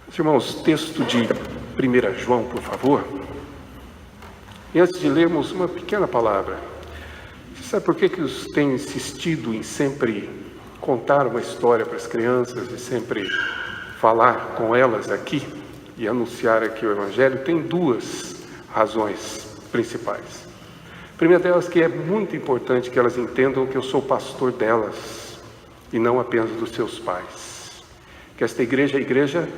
Irmãos, texto de 1 João, por favor. E antes de lermos, uma pequena palavra. Você sabe por que eu tenho insistido em sempre contar uma história para as crianças e sempre falar com elas aqui e anunciar aqui o Evangelho? Tem duas razões principais. A primeira delas, que é muito importante que elas entendam que eu sou pastor delas e não apenas dos seus pais. Que esta igreja é a igreja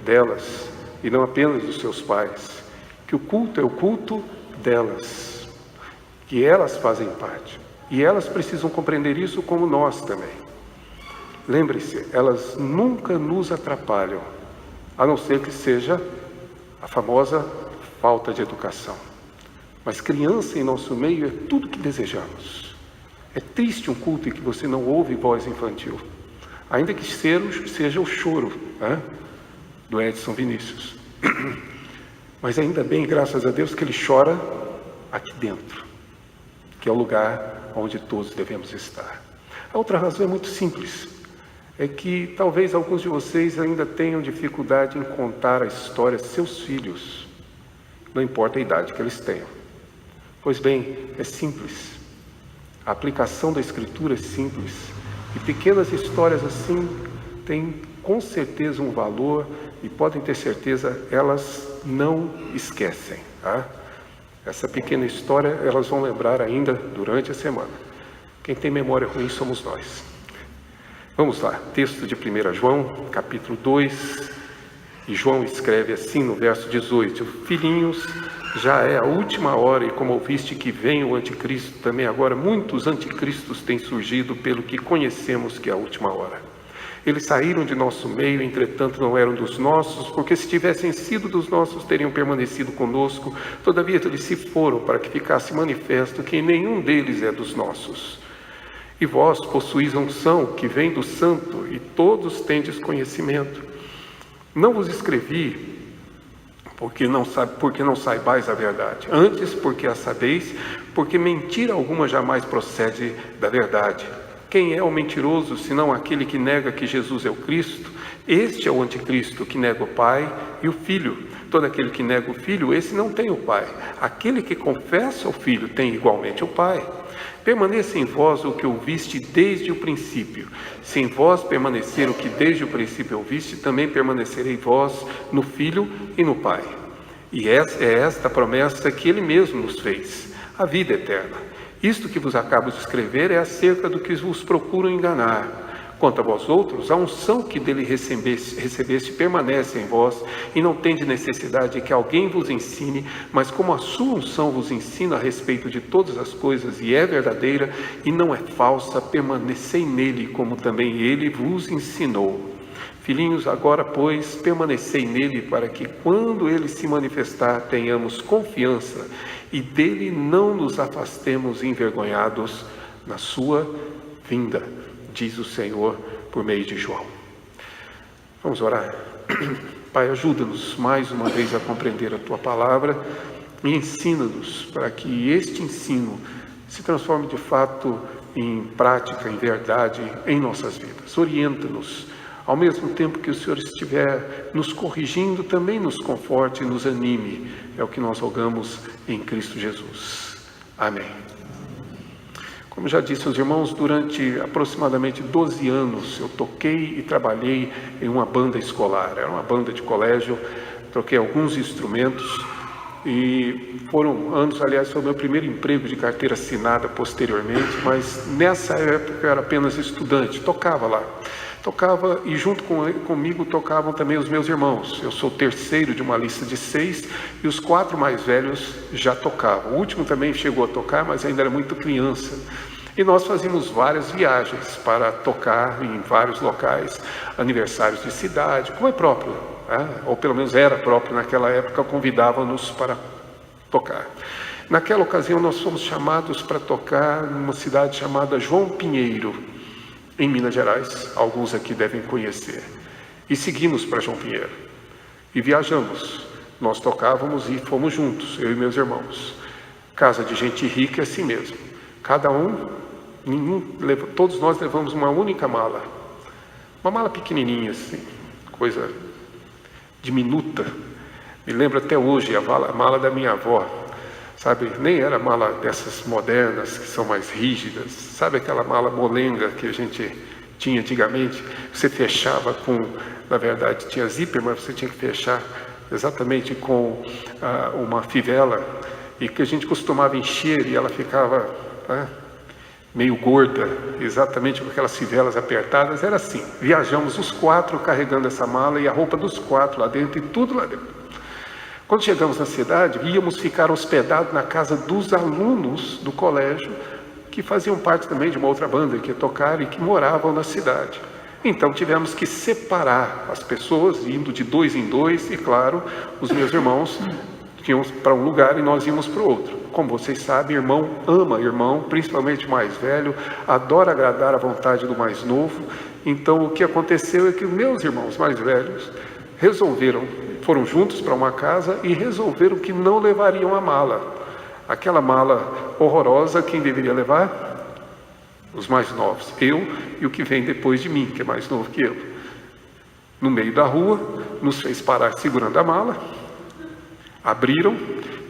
delas e não apenas dos seus pais. Que o culto é o culto delas, que elas fazem parte. E elas precisam compreender isso como nós também. Lembre-se, elas nunca nos atrapalham, a não ser que seja a famosa falta de educação. Mas criança em nosso meio é tudo que desejamos. É triste um culto em que você não ouve voz infantil, ainda que seja o choro, do Edson Vinícius. Mas ainda bem, graças a Deus, que ele chora aqui dentro, que é o lugar onde todos devemos estar. A outra razão é muito simples. É que talvez alguns de vocês ainda tenham dificuldade em contar a história de seus filhos, não importa a idade que eles tenham. Pois bem, é simples. A aplicação da Escritura é simples. E pequenas histórias assim têm com certeza um valor e podem ter certeza, elas não esquecem. Essa pequena história elas vão lembrar ainda durante a semana. Quem tem memória ruim somos nós. Vamos lá, texto de 1 João, capítulo 2, e João escreve assim no verso 18: Filhinhos, já é a última hora, e como ouviste que vem o anticristo, também agora muitos anticristos têm surgido, pelo que conhecemos que é a última hora. Eles saíram de nosso meio, entretanto não eram dos nossos, porque se tivessem sido dos nossos, teriam permanecido conosco. Todavia eles se foram, para que ficasse manifesto que nenhum deles é dos nossos. E vós possuís a unção que vem do Santo, e todos tendes conhecimento. Não vos escrevi porque não saibais a verdade, antes porque a sabeis, porque mentira alguma jamais procede da verdade. Quem é o mentiroso, senão aquele que nega que Jesus é o Cristo? Este é o anticristo, que nega o Pai e o Filho. Todo aquele que nega o Filho, esse não tem o Pai. Aquele que confessa o Filho tem igualmente o Pai. Permaneça em vós o que ouviste desde o princípio. Se em vós permanecer o que desde o princípio ouviste, também permanecerei vós no Filho e no Pai. E é esta a promessa que Ele mesmo nos fez, a vida eterna. Isto que vos acabo de escrever é acerca do que vos procuram enganar. Quanto a vós outros, a unção que dele recebeste permanece em vós, e não tende necessidade de que alguém vos ensine, mas como a sua unção vos ensina a respeito de todas as coisas, e é verdadeira e não é falsa, permanecei nele, como também ele vos ensinou. Filhinhos, agora, pois, permanecei nele, para que, quando ele se manifestar, tenhamos confiança, e dele não nos afastemos envergonhados na sua vinda, diz o Senhor por meio de João. Vamos orar. Pai, ajuda-nos mais uma vez a compreender a Tua palavra e ensina-nos para que este ensino se transforme de fato em prática, em verdade, em nossas vidas. Orienta-nos. Ao mesmo tempo que o Senhor estiver nos corrigindo, também nos conforte e nos anime. É o que nós rogamos em Cristo Jesus. Amém. Como já disse aos irmãos, durante aproximadamente 12 anos eu toquei e trabalhei em uma banda escolar. Era uma banda de colégio, troquei alguns instrumentos e foram anos, aliás, foi o meu primeiro emprego de carteira assinada posteriormente, mas nessa época eu era apenas estudante, tocava lá. Tocava e junto comigo tocavam também os meus irmãos. Eu sou o terceiro de uma lista de 6 e os 4 mais velhos já tocavam. O último também chegou a tocar, mas ainda era muito criança. E nós fazíamos várias viagens para tocar em vários locais, aniversários de cidade, como é próprio, ou pelo menos era próprio naquela época, convidavam-nos para tocar. Naquela ocasião nós fomos chamados para tocar numa cidade chamada João Pinheiro, em Minas Gerais, alguns aqui devem conhecer. E seguimos para João Pinheiro. E viajamos. Nós tocávamos e fomos juntos, eu e meus irmãos. Casa de gente rica é assim mesmo. Cada um, todos nós levamos uma única mala. Uma mala pequenininha assim, coisa diminuta. Me lembro até hoje a mala da minha avó, sabe? Nem era mala dessas modernas, que são mais rígidas. Sabe aquela mala molenga que a gente tinha antigamente? Você fechava com, na verdade, tinha zíper, mas você tinha que fechar exatamente com uma fivela, e que a gente costumava encher e ela ficava meio gorda, exatamente com aquelas fivelas apertadas. Era assim, viajamos os 4 carregando essa mala e a roupa dos 4 lá dentro e tudo lá dentro. Quando chegamos na cidade, íamos ficar hospedados na casa dos alunos do colégio, que faziam parte também de uma outra banda que ia tocar e que moravam na cidade. Então tivemos que separar as pessoas, indo de 2 em 2, e claro, os meus irmãos iam para um lugar e nós íamos para o outro. Como vocês sabem, irmão ama irmão, principalmente o mais velho, adora agradar a vontade do mais novo. Então o que aconteceu é que os meus irmãos mais velhos foram juntos para uma casa e resolveram que não levariam a mala. Aquela mala horrorosa, quem deveria levar? Os mais novos, eu e o que vem depois de mim, que é mais novo que eu. No meio da rua, nos fez parar segurando a mala, abriram,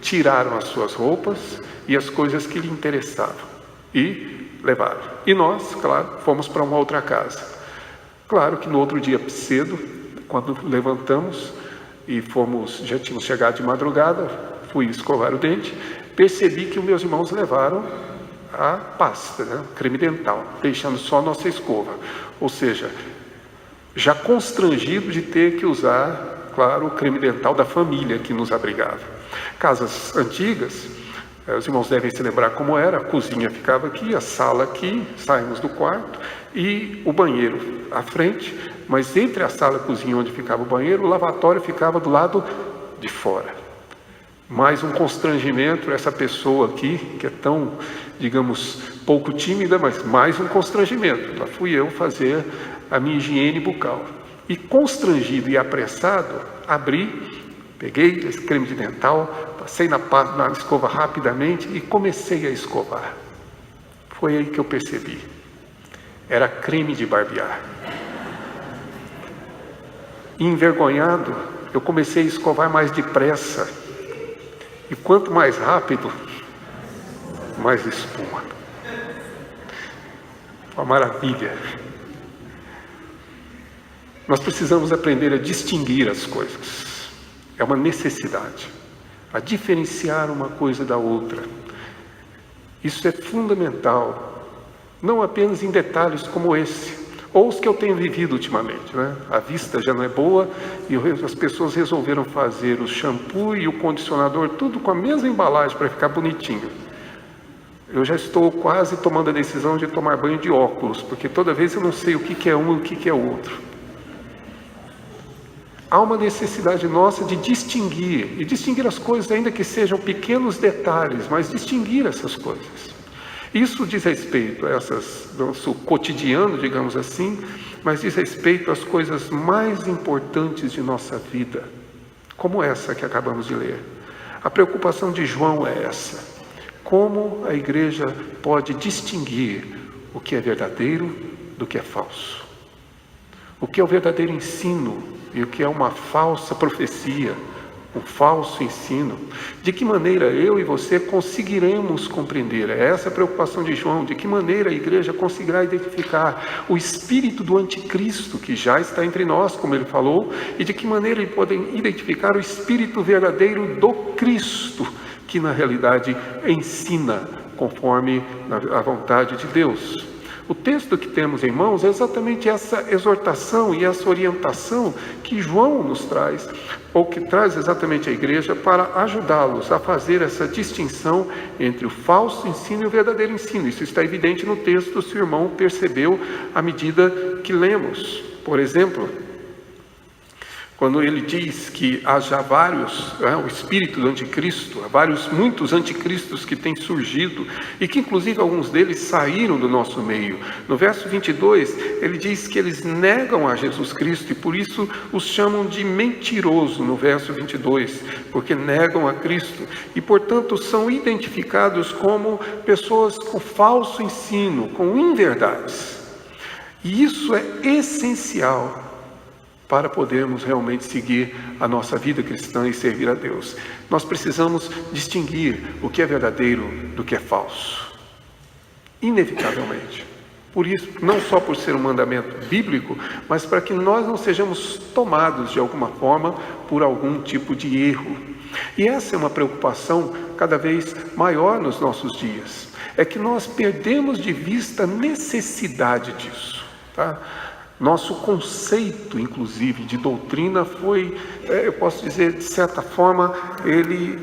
tiraram as suas roupas e as coisas que lhe interessavam e levaram. E nós, claro, fomos para uma outra casa. Claro que no outro dia cedo, quando levantamos e já tínhamos chegado de madrugada, fui escovar o dente, percebi que os meus irmãos levaram a pasta, creme dental, deixando só a nossa escova. Ou seja, já constrangido de ter que usar, claro, o creme dental da família que nos abrigava. Casas antigas, os irmãos devem se lembrar como era: a cozinha ficava aqui, a sala aqui, saímos do quarto, e o banheiro à frente, mas entre a sala e a cozinha onde ficava o banheiro, o lavatório ficava do lado de fora. Mais um constrangimento, essa pessoa aqui, que é tão, digamos, pouco tímida, mas mais um constrangimento. Lá fui eu fazer a minha higiene bucal. E constrangido e apressado, abri, peguei esse creme de dental, passei na escova rapidamente e comecei a escovar. Foi aí que eu percebi. Era creme de barbear. E envergonhado, eu comecei a escovar mais depressa. E quanto mais rápido, mais espuma. Uma maravilha. Nós precisamos aprender a distinguir as coisas. É uma necessidade. A diferenciar uma coisa da outra. Isso é fundamental. Não apenas em detalhes como esse, ou os que eu tenho vivido ultimamente, A vista já não é boa e as pessoas resolveram fazer o shampoo e o condicionador tudo com a mesma embalagem para ficar bonitinho. Eu já estou quase tomando a decisão de tomar banho de óculos, porque toda vez eu não sei o que é um e o que é o outro. Há uma necessidade nossa de distinguir, e distinguir as coisas, ainda que sejam pequenos detalhes, mas distinguir essas coisas. Isso diz respeito a nosso cotidiano, digamos assim, mas diz respeito às coisas mais importantes de nossa vida, como essa que acabamos de ler. A preocupação de João é essa: como a igreja pode distinguir o que é verdadeiro do que é falso, o que é o verdadeiro ensino e o que é uma falsa profecia, um falso ensino. De que maneira eu e você conseguiremos compreender? É essa a preocupação de João. De que maneira a igreja conseguirá identificar o espírito do anticristo que já está entre nós, como ele falou, e de que maneira ele pode identificar o espírito verdadeiro do Cristo, que na realidade ensina conforme a vontade de Deus. O texto que temos em mãos é exatamente essa exortação e essa orientação que João nos traz, ou que traz exatamente a igreja, para ajudá-los a fazer essa distinção entre o falso ensino e o verdadeiro ensino. Isso está evidente no texto, se o irmão percebeu à medida que lemos. Por exemplo, quando ele diz que há já vários, o espírito do anticristo, há muitos anticristos que têm surgido, e que inclusive alguns deles saíram do nosso meio. No verso 22, ele diz que eles negam a Jesus Cristo, e por isso os chamam de mentiroso, no verso 22, porque negam a Cristo, e portanto são identificados como pessoas com falso ensino, com inverdades. E isso é essencial para podermos realmente seguir a nossa vida cristã e servir a Deus. Nós precisamos distinguir o que é verdadeiro do que é falso, inevitavelmente. Por isso, não só por ser um mandamento bíblico, mas para que nós não sejamos tomados de alguma forma por algum tipo de erro. E essa é uma preocupação cada vez maior nos nossos dias. É que nós perdemos de vista a necessidade disso, tá? Nosso conceito, inclusive, de doutrina foi, eu posso dizer, de certa forma, ele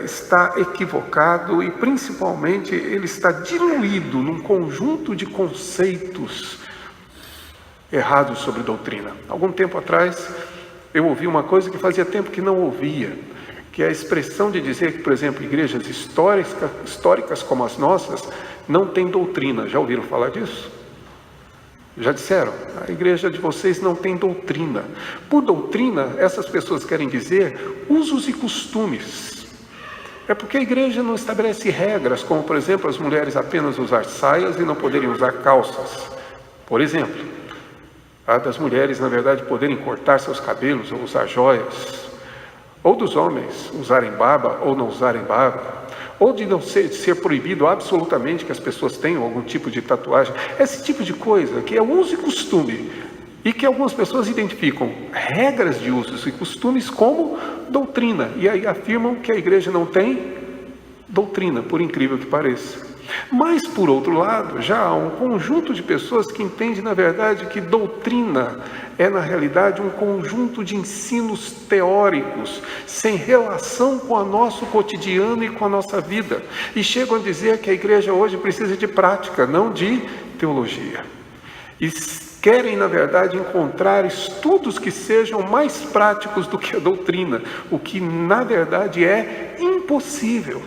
está equivocado e, principalmente, ele está diluído num conjunto de conceitos errados sobre doutrina. Algum tempo atrás, eu ouvi uma coisa que fazia tempo que não ouvia, que é a expressão de dizer que, por exemplo, igrejas históricas como as nossas não têm doutrina. Já ouviram falar disso? Já disseram, a igreja de vocês não tem doutrina. Por doutrina, essas pessoas querem dizer usos e costumes. É porque a igreja não estabelece regras, como, por exemplo, as mulheres apenas usar saias e não poderem usar calças. Por exemplo, a das mulheres, na verdade, poderem cortar seus cabelos ou usar joias. Ou dos homens usarem barba ou não usarem barba. Ou de não ser proibido absolutamente que as pessoas tenham algum tipo de tatuagem. Esse tipo de coisa que é uso e costume. E que algumas pessoas identificam regras de usos e costumes como doutrina. E aí afirmam que a igreja não tem doutrina, por incrível que pareça. Mas, por outro lado, já há um conjunto de pessoas que entendem, na verdade, que doutrina é, na realidade, um conjunto de ensinos teóricos, sem relação com o nosso cotidiano e com a nossa vida. E chegam a dizer que a igreja hoje precisa de prática, não de teologia. E querem, na verdade, encontrar estudos que sejam mais práticos do que a doutrina, o que, na verdade, é impossível.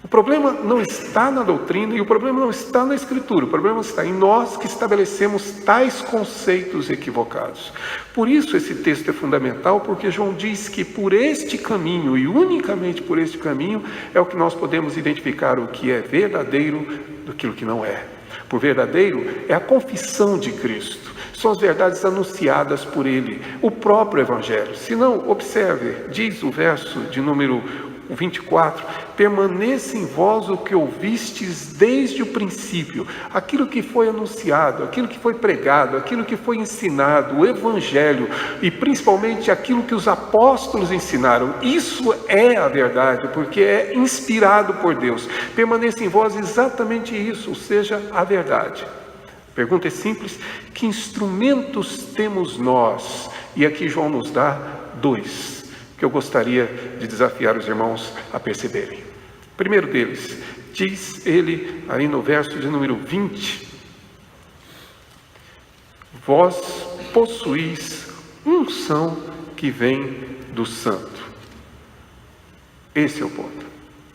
O problema não está na doutrina e o problema não está na Escritura. O problema está em nós que estabelecemos tais conceitos equivocados. Por isso esse texto é fundamental, porque João diz que por este caminho, e unicamente por este caminho, é o que nós podemos identificar o que é verdadeiro daquilo que não é. Por verdadeiro é a confissão de Cristo. São as verdades anunciadas por Ele, o próprio Evangelho. Se não, observe, diz o verso de número 24, permaneça em vós o que ouvistes desde o princípio, aquilo que foi anunciado, aquilo que foi pregado, aquilo que foi ensinado, o Evangelho, e principalmente aquilo que os apóstolos ensinaram. Isso é a verdade, porque é inspirado por Deus. Permaneça em vós exatamente isso, ou seja, a verdade. A pergunta é simples: que instrumentos temos nós? E aqui João nos dá dois, que eu gostaria de desafiar os irmãos a perceberem. O primeiro deles, diz ele aí no verso de número 20, vós possuís unção que vem do Santo. Esse é o ponto.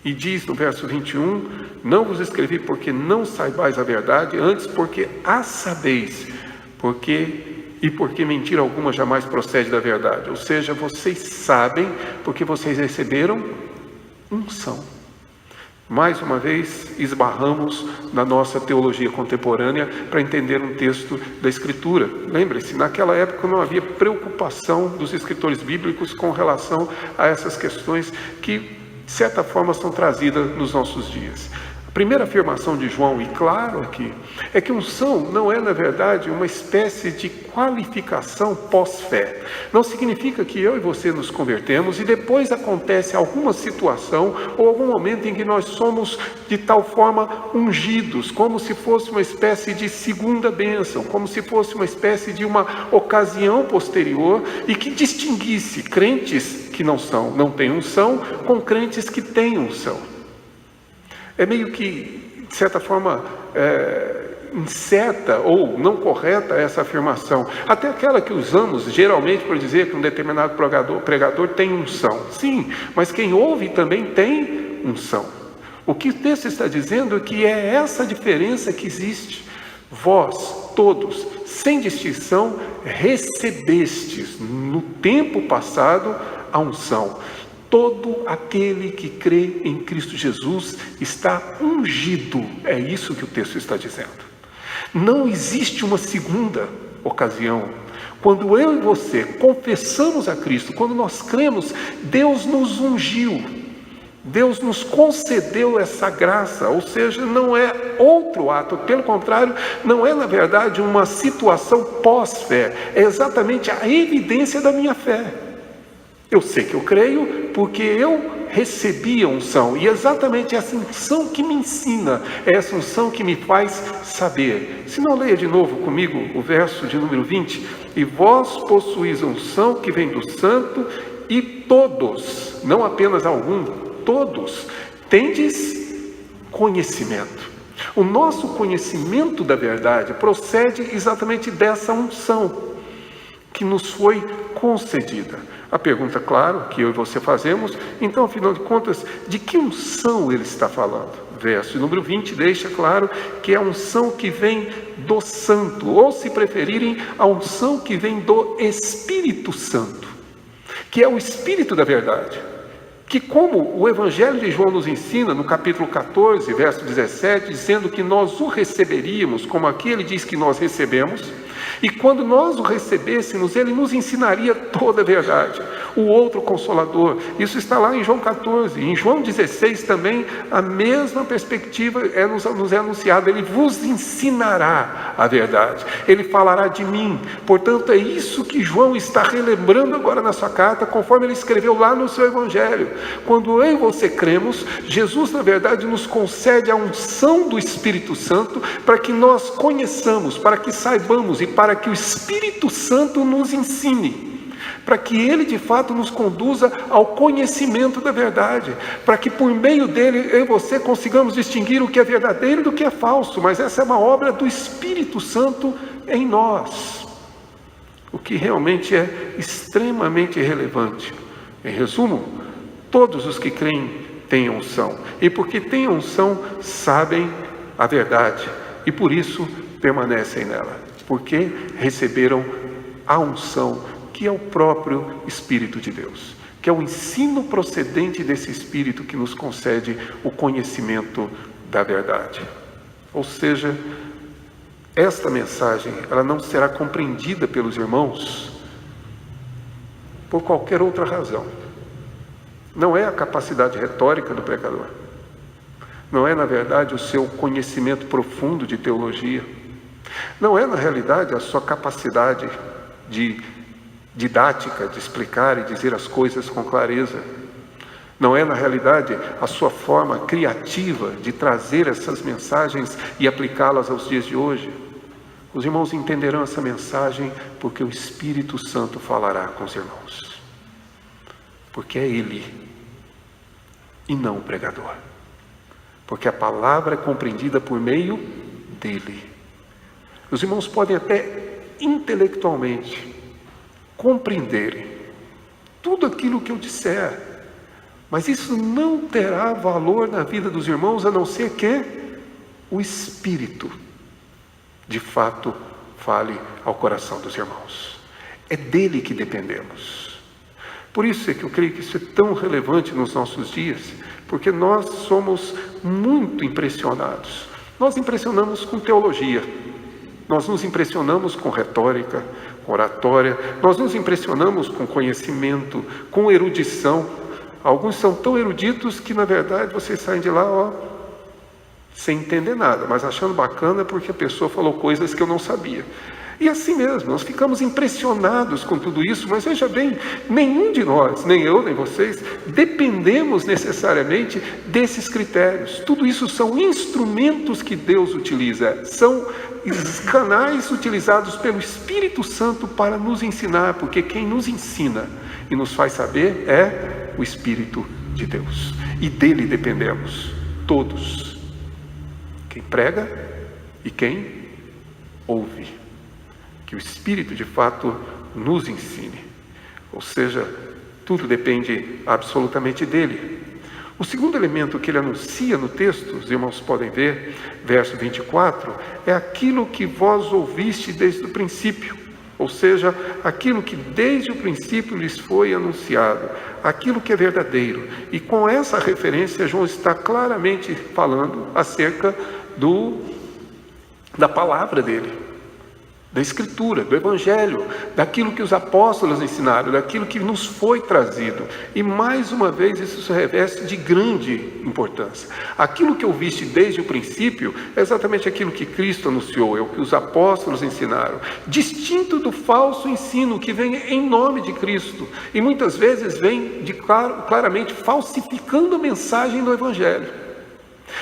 E diz no verso 21, não vos escrevi porque não saibais a verdade, antes porque a sabeis, porque mentira alguma jamais procede da verdade. Ou seja, vocês sabem porque vocês receberam unção. Mais uma vez, esbarramos na nossa teologia contemporânea para entender um texto da Escritura. Lembre-se, naquela época não havia preocupação dos escritores bíblicos com relação a essas questões que, de certa forma, são trazidas nos nossos dias. A primeira afirmação de João, e claro aqui, é que unção não é, na verdade, uma espécie de qualificação pós-fé. Não significa que eu e você nos convertemos e depois acontece alguma situação ou algum momento em que nós somos de tal forma ungidos, como se fosse uma espécie de segunda bênção, como se fosse uma espécie de uma ocasião posterior e que distinguisse crentes que não têm unção com crentes que têm unção. É meio que, de certa forma, incerta ou não correta essa afirmação. Até aquela que usamos geralmente para dizer que um determinado pregador tem unção. Sim, mas quem ouve também tem unção. O que o texto está dizendo é que é essa diferença que existe. Vós, todos, sem distinção, recebestes no tempo passado a unção. Todo aquele que crê em Cristo Jesus está ungido. É isso que o texto está dizendo. Não existe uma segunda ocasião, Quando eu e você confessamos a Cristo, quando nós cremos, Deus nos ungiu, Deus nos concedeu essa graça, ou seja, não é outro ato, pelo contrário, não é na verdade uma situação pós-fé, é exatamente a evidência da minha fé. Eu sei que eu creio porque eu recebi a unção, e exatamente essa unção que me ensina, é essa unção que me faz saber. Se não, leia de novo comigo o verso de número 20, e vós possuís a unção que vem do santo, e todos, não apenas algum, todos, tendes conhecimento. O nosso conhecimento da verdade procede exatamente dessa unção que nos foi concedida. A pergunta, claro, que eu e você fazemos, então, afinal de contas, de que unção ele está falando? Verso número 20 deixa claro que é a unção que vem do Santo, ou se preferirem, a unção que vem do Espírito Santo, que é o Espírito da verdade. Que como o Evangelho de João nos ensina, no capítulo 14, verso 17, dizendo que nós o receberíamos, como aqui ele diz que nós recebemos, e quando nós o recebêssemos, ele nos ensinaria toda a verdade, o outro Consolador. Isso está lá em João 14, em João 16 também, a mesma perspectiva nos é anunciada, ele vos ensinará a verdade, ele falará de mim. Portanto, é isso que João está relembrando agora na sua carta, conforme ele escreveu lá no seu Evangelho. Quando eu e você cremos, Jesus na verdade nos concede a unção do Espírito Santo para que nós conheçamos, para que saibamos e para que o Espírito Santo nos ensine, para que ele de fato nos conduza ao conhecimento da verdade, para que por meio dele eu e você consigamos distinguir o que é verdadeiro do que é falso. Mas essa é uma obra do Espírito Santo em nós, o que realmente é extremamente relevante. Em resumo, todos os que creem têm unção, e porque têm unção, sabem a verdade, e por isso permanecem nela, porque receberam a unção, que é o próprio Espírito de Deus, que é o ensino procedente desse Espírito que nos concede o conhecimento da verdade. Ou seja, esta mensagem, ela não será compreendida pelos irmãos por qualquer outra razão. Não é a capacidade retórica do pregador, não é na verdade o seu conhecimento profundo de teologia, não é na realidade a sua capacidade de didática, de explicar e dizer as coisas com clareza, não é na realidade a sua forma criativa de trazer essas mensagens e aplicá-las aos dias de hoje. Os irmãos entenderão essa mensagem porque o Espírito Santo falará com os irmãos, porque é Ele e não o pregador, porque a palavra é compreendida por meio dele. Os irmãos podem até intelectualmente compreenderem tudo aquilo que eu disser, mas isso não terá valor na vida dos irmãos, a não ser que o Espírito de fato fale ao coração dos irmãos. É dele que dependemos. Por isso é que eu creio que isso é tão relevante nos nossos dias, porque nós somos muito impressionados. Nós impressionamos com teologia, nós nos impressionamos com retórica, com oratória, nós nos impressionamos com conhecimento, com erudição. Alguns são tão eruditos que na verdade vocês saem de lá, sem entender nada, mas achando bacana porque a pessoa falou coisas que eu não sabia. E assim mesmo, nós ficamos impressionados com tudo isso, mas veja bem, nenhum de nós, nem eu, nem vocês, dependemos necessariamente desses critérios. Tudo isso são instrumentos que Deus utiliza, são canais utilizados pelo Espírito Santo para nos ensinar, porque quem nos ensina e nos faz saber é o Espírito de Deus. E dele dependemos, todos. Quem prega e quem ouve. Que o Espírito de fato nos ensine. Ou seja, tudo depende absolutamente dele. O segundo elemento que ele anuncia no texto, os irmãos podem ver, verso 24, é aquilo que vós ouviste desde o princípio. Ou seja, aquilo que desde o princípio lhes foi anunciado, aquilo que é verdadeiro. E com essa referência, João está claramente falando acerca da palavra dele, da Escritura, do Evangelho, daquilo que os apóstolos ensinaram, daquilo que nos foi trazido. E mais uma vez isso se reveste de grande importância. Aquilo que ouviste desde o princípio é exatamente aquilo que Cristo anunciou, é o que os apóstolos ensinaram, distinto do falso ensino que vem em nome de Cristo e muitas vezes vem claramente falsificando a mensagem do Evangelho,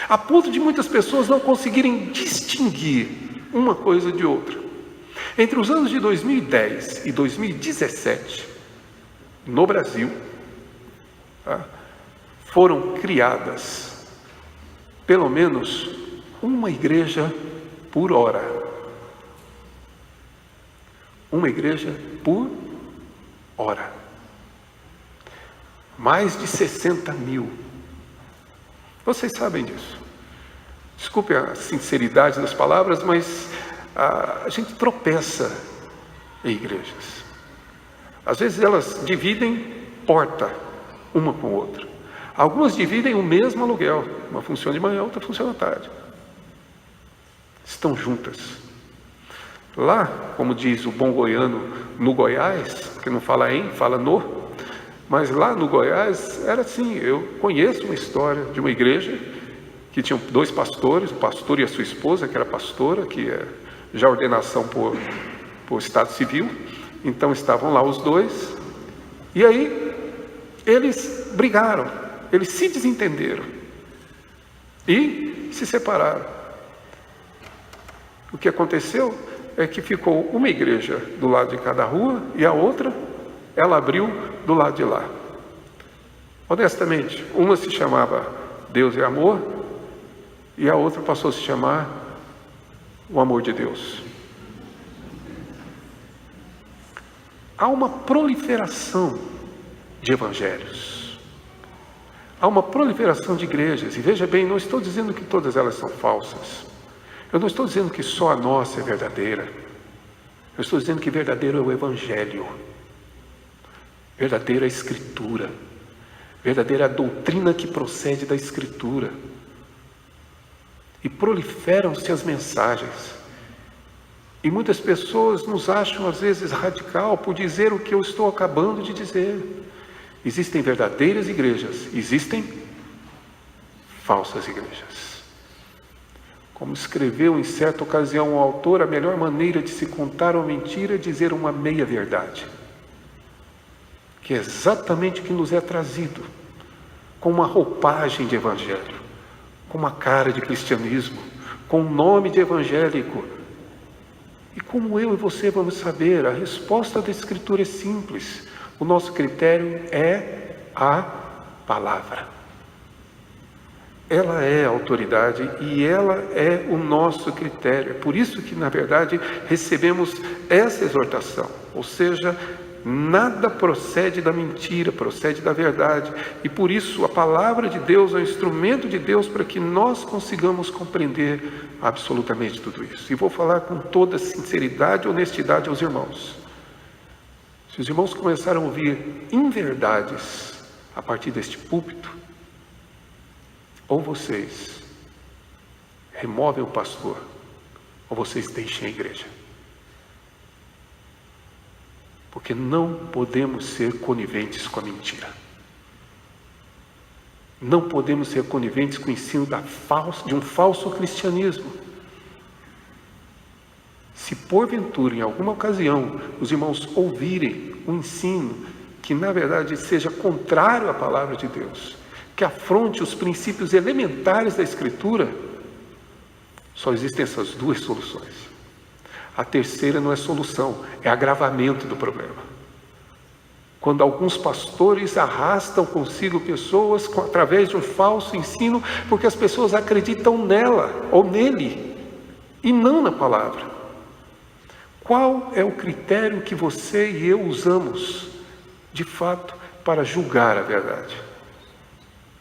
a ponto de muitas pessoas não conseguirem distinguir uma coisa de outra. Entre os anos de 2010 e 2017, no Brasil, foram criadas pelo menos uma igreja por hora. Uma igreja por hora. Mais de 60 mil. Vocês sabem disso. Desculpe a sinceridade das palavras, mas a gente tropeça em igrejas. Às vezes elas dividem porta uma com a outra. Algumas dividem o mesmo aluguel. Uma funciona de manhã, outra funciona à tarde. Estão juntas. Lá, como diz o bom goiano, no Goiás, que não fala em, fala no, mas lá no Goiás era assim. Eu conheço uma história de uma igreja que tinha 2 pastores, o pastor e a sua esposa, que era pastora, que é já ordenação por Estado Civil. Então estavam lá os 2, e aí eles brigaram, eles se desentenderam e se separaram. O que aconteceu é que ficou uma igreja do lado de cada rua e a outra, ela abriu do lado de lá. Honestamente, uma se chamava Deus é Amor e a outra passou a se chamar o amor de Deus. Há uma proliferação de evangelhos. Há uma proliferação de igrejas. E veja bem, não estou dizendo que todas elas são falsas. Eu não estou dizendo que só a nossa é verdadeira. Eu estou dizendo que verdadeiro é o Evangelho. Verdadeira é a Escritura. Verdadeira é a doutrina que procede da Escritura. E proliferam-se as mensagens. E muitas pessoas nos acham às vezes radical por dizer o que eu estou acabando de dizer. Existem verdadeiras igrejas, existem falsas igrejas. Como escreveu em certa ocasião um autor, a melhor maneira de se contar uma mentira é dizer uma meia-verdade. Que é exatamente o que nos é trazido, com uma roupagem de evangelho, com uma cara de cristianismo, com um nome de evangélico. E como eu e você vamos saber? A resposta da Escritura é simples. O nosso critério é a palavra. Ela é a autoridade e ela é o nosso critério. É por isso que, na verdade, recebemos essa exortação. Ou seja, nada procede da mentira, procede da verdade. E por isso a palavra de Deus é um instrumento de Deus para que nós consigamos compreender absolutamente tudo isso. E vou falar com toda sinceridade e honestidade aos irmãos. Se os irmãos começaram a ouvir inverdades a partir deste púlpito, ou vocês removem o pastor, ou vocês deixem a igreja. Porque não podemos ser coniventes com a mentira. Não podemos ser coniventes com o ensino de um falso cristianismo. Se porventura, em alguma ocasião, os irmãos ouvirem um ensino que na verdade seja contrário à palavra de Deus, que afronte os princípios elementares da Escritura, só existem essas 2 soluções. A terceira não é solução, é agravamento do problema. Quando alguns pastores arrastam consigo pessoas através de um falso ensino, porque as pessoas acreditam nela ou nele, e não na palavra. Qual é o critério que você e eu usamos, de fato, para julgar a verdade?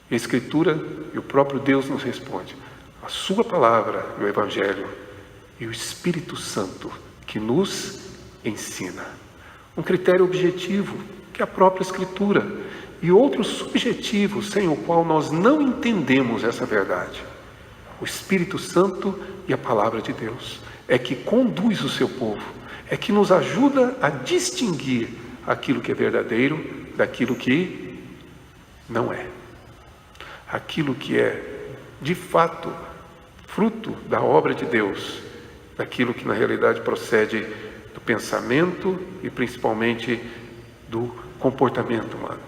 A Escritura e o próprio Deus nos responde. A sua palavra e o Evangelho e o Espírito Santo que nos ensina. Um critério objetivo, que é a própria Escritura, e outro subjetivo, sem o qual nós não entendemos essa verdade. O Espírito Santo e a palavra de Deus é que conduz o seu povo é que nos ajuda a distinguir aquilo que é verdadeiro daquilo que não é. Aquilo que é, de fato, fruto da obra de Deus, daquilo que na realidade procede do pensamento e principalmente do comportamento humano.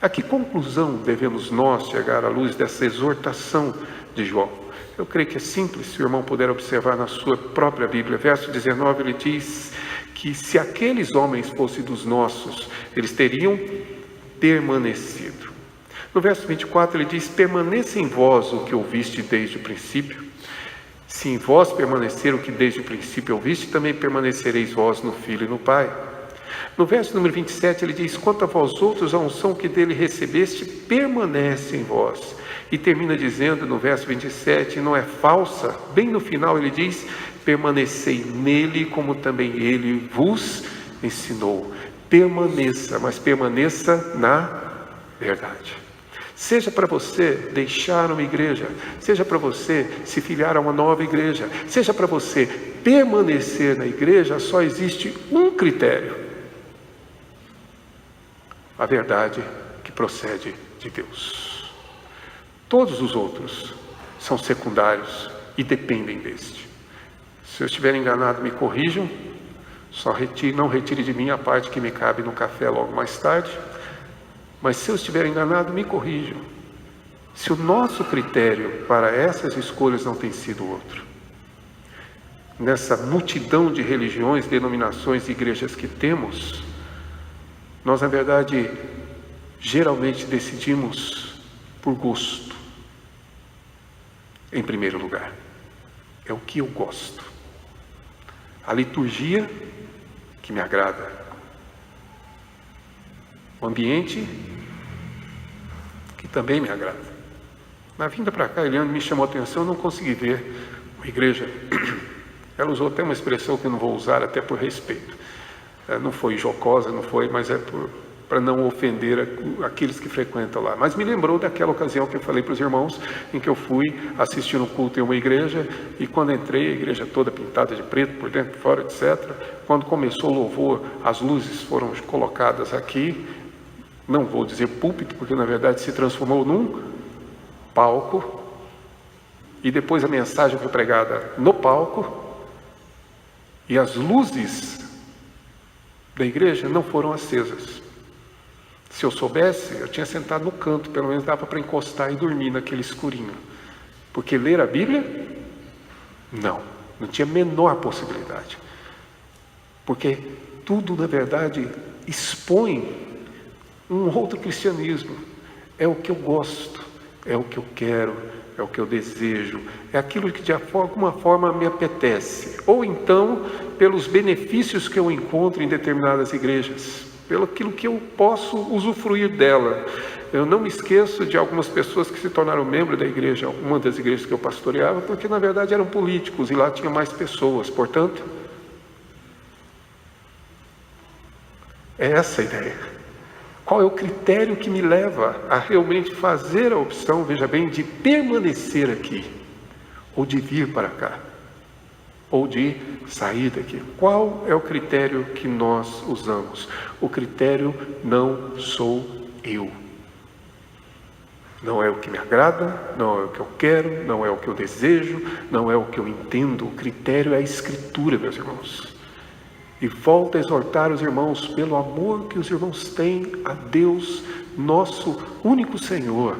A que conclusão devemos nós chegar à luz dessa exortação de João? Eu creio que é simples, se o irmão puder observar na sua própria Bíblia. Verso 19, ele diz que se aqueles homens fossem dos nossos, eles teriam permanecido. No verso 24 ele diz: permaneça em vós o que ouviste desde o princípio. Se em vós permanecer o que desde o princípio ouviste, também permanecereis vós no Filho e no Pai. No verso número 27 ele diz: quanto a vós outros, a unção que dele recebeste permanece em vós. E termina dizendo no verso 27, não é falsa, bem no final ele diz: permanecei nele como também ele vos ensinou. Permaneça, mas permaneça na verdade. Seja para você deixar uma igreja, seja para você se filiar a uma nova igreja, seja para você permanecer na igreja, só existe um critério: a verdade que procede de Deus. Todos os outros são secundários e dependem deste. Se eu estiver enganado, me corrijam, não retire de mim a parte que me cabe no café logo mais tarde. Mas se eu estiver enganado, me corrijam. Se o nosso critério para essas escolhas não tem sido outro, nessa multidão de religiões, denominações e igrejas que temos, nós na verdade geralmente decidimos por gosto. Em primeiro lugar, é o que eu gosto, a liturgia que me agrada, o ambiente que também me agrada. Na vinda para cá, Eliane me chamou a atenção, eu não consegui ver uma igreja. Ela usou até uma expressão que eu não vou usar, até por respeito. Não foi jocosa, não foi, mas é para não ofender aqueles que frequentam lá. Mas me lembrou daquela ocasião que eu falei para os irmãos, em que eu fui assistir um culto em uma igreja, e quando entrei, a igreja toda pintada de preto, por dentro, por fora, etc. Quando começou o louvor, as luzes foram colocadas aqui, não vou dizer púlpito, porque na verdade se transformou num palco, e depois a mensagem foi pregada no palco, e as luzes da igreja não foram acesas. Se eu soubesse, eu tinha sentado no canto, pelo menos dava para encostar e dormir naquele escurinho. Porque ler a Bíblia? Não tinha a menor possibilidade. Porque tudo, na verdade, expõe um outro cristianismo. É o que eu gosto, é o que eu quero, é o que eu desejo, é aquilo que de alguma forma me apetece. Ou então, pelos benefícios que eu encontro em determinadas igrejas, pelo aquilo que eu posso usufruir dela. Eu não me esqueço de algumas pessoas que se tornaram membro da igreja, uma das igrejas que eu pastoreava, porque na verdade eram políticos e lá tinha mais pessoas. Portanto, é essa a ideia. Qual é o critério que me leva a realmente fazer a opção, veja bem, de permanecer aqui, ou de vir para cá, ou de sair daqui? Qual é o critério que nós usamos? O critério não sou eu. Não é o que me agrada, não é o que eu quero, não é o que eu desejo, não é o que eu entendo. O critério é a Escritura, meus irmãos. E volto a exortar os irmãos, pelo amor que os irmãos têm a Deus, nosso único Senhor,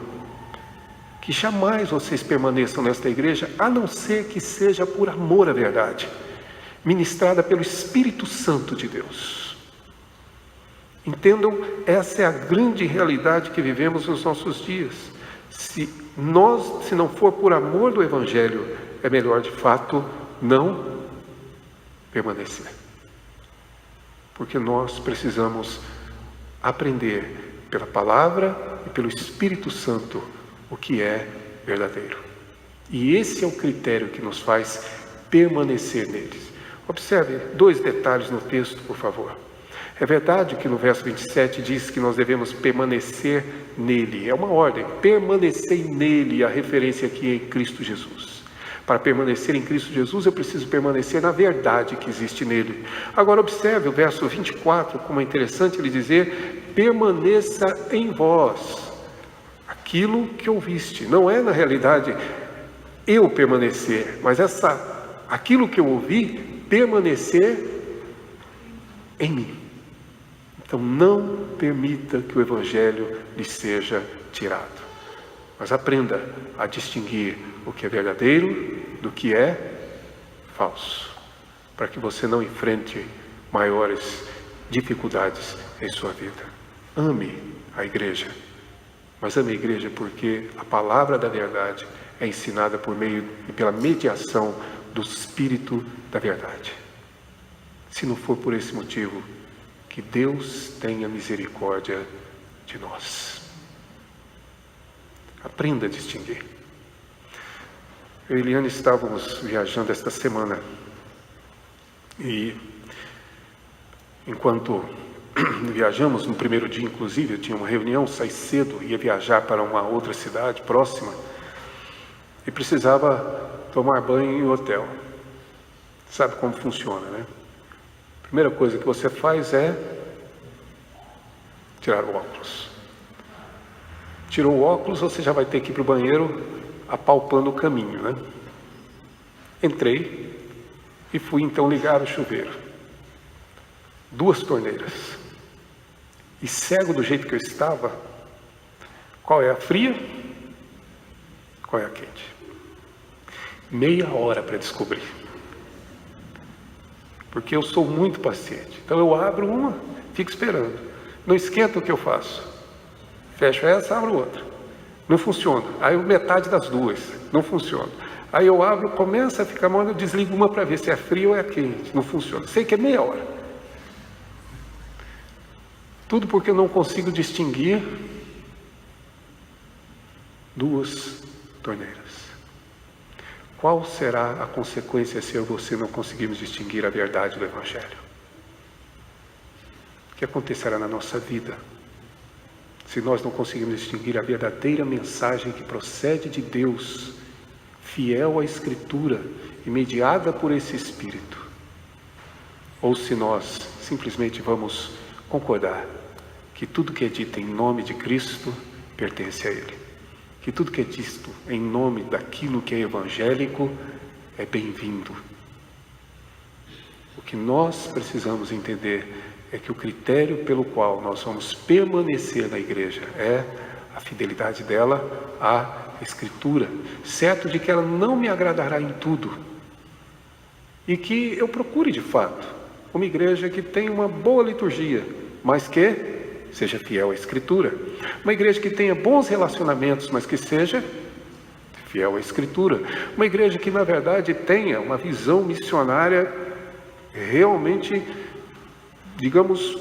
que jamais vocês permaneçam nesta igreja, a não ser que seja por amor à verdade, ministrada pelo Espírito Santo de Deus. Entendam, essa é a grande realidade que vivemos nos nossos dias. Se não for por amor do Evangelho, é melhor de fato não permanecer. Porque nós precisamos aprender pela palavra e pelo Espírito Santo o que é verdadeiro. E esse é o critério que nos faz permanecer neles. Observe 2 detalhes no texto, por favor. É verdade que no verso 27 diz que nós devemos permanecer nele. É uma ordem, permanecer nele, a referência aqui é em Cristo Jesus. Para permanecer em Cristo Jesus, eu preciso permanecer na verdade que existe nele. Agora observe o verso 24, como é interessante ele dizer: permaneça em vós aquilo que ouviste. Não é na realidade eu permanecer, mas aquilo que eu ouvi permanecer em mim. Então não permita que o Evangelho lhe seja tirado, mas aprenda a distinguir o que é verdadeiro do que é falso, para que você não enfrente maiores dificuldades em sua vida. Ame a igreja, mas ame a igreja porque a palavra da verdade é ensinada por meio e pela mediação do Espírito da verdade. Se não for por esse motivo, que Deus tenha misericórdia de nós. Aprenda a distinguir. Eu e Eliane estávamos viajando esta semana e enquanto viajamos, no primeiro dia inclusive, eu tinha uma reunião, saí cedo, ia viajar para uma outra cidade próxima e precisava tomar banho em hotel. Sabe como funciona, né? A primeira coisa que você faz é tirar o óculos. Tirou o óculos, você já vai ter que ir para o banheiro apalpando o caminho, né? Entrei e fui então ligar o chuveiro. 2 torneiras. E cego do jeito que eu estava, qual é a fria? Qual é a quente? Meia hora para descobrir. Porque eu sou muito paciente. Então eu abro uma, fico esperando. Não esquenta o que eu faço. Fecho essa, abro outra. Não funciona. Aí metade das 2. Não funciona. Aí eu abro, começa a ficar mal, eu desligo uma para ver se é frio ou é quente. Não funciona. Sei que é meia hora. Tudo porque eu não consigo distinguir 2 torneiras. Qual será a consequência se eu e você não conseguirmos distinguir a verdade do Evangelho? O que acontecerá na nossa vida se nós não conseguirmos distinguir a verdadeira mensagem que procede de Deus, fiel à Escritura e mediada por esse Espírito? Ou se nós simplesmente vamos concordar que tudo que é dito em nome de Cristo pertence a Ele, que tudo que é dito em nome daquilo que é evangélico é bem-vindo. O que nós precisamos entender é que o critério pelo qual nós vamos permanecer na igreja é a fidelidade dela à Escritura, certo de que ela não me agradará em tudo, e que eu procure de fato uma igreja que tenha uma boa liturgia, mas que seja fiel à Escritura, uma igreja que tenha bons relacionamentos, mas que seja fiel à Escritura, uma igreja que na verdade tenha uma visão missionária realmente, digamos,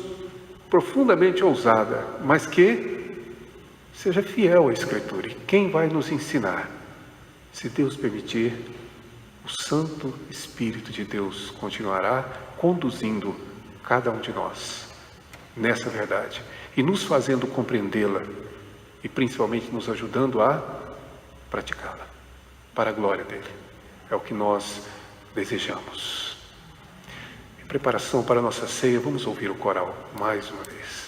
profundamente ousada, mas que seja fiel à Escritura. E quem vai nos ensinar? Se Deus permitir, o Santo Espírito de Deus continuará conduzindo cada um de nós nessa verdade e nos fazendo compreendê-la e principalmente nos ajudando a praticá-la para a glória dele. É o que nós desejamos. Em preparação para a nossa ceia, vamos ouvir o coral mais uma vez.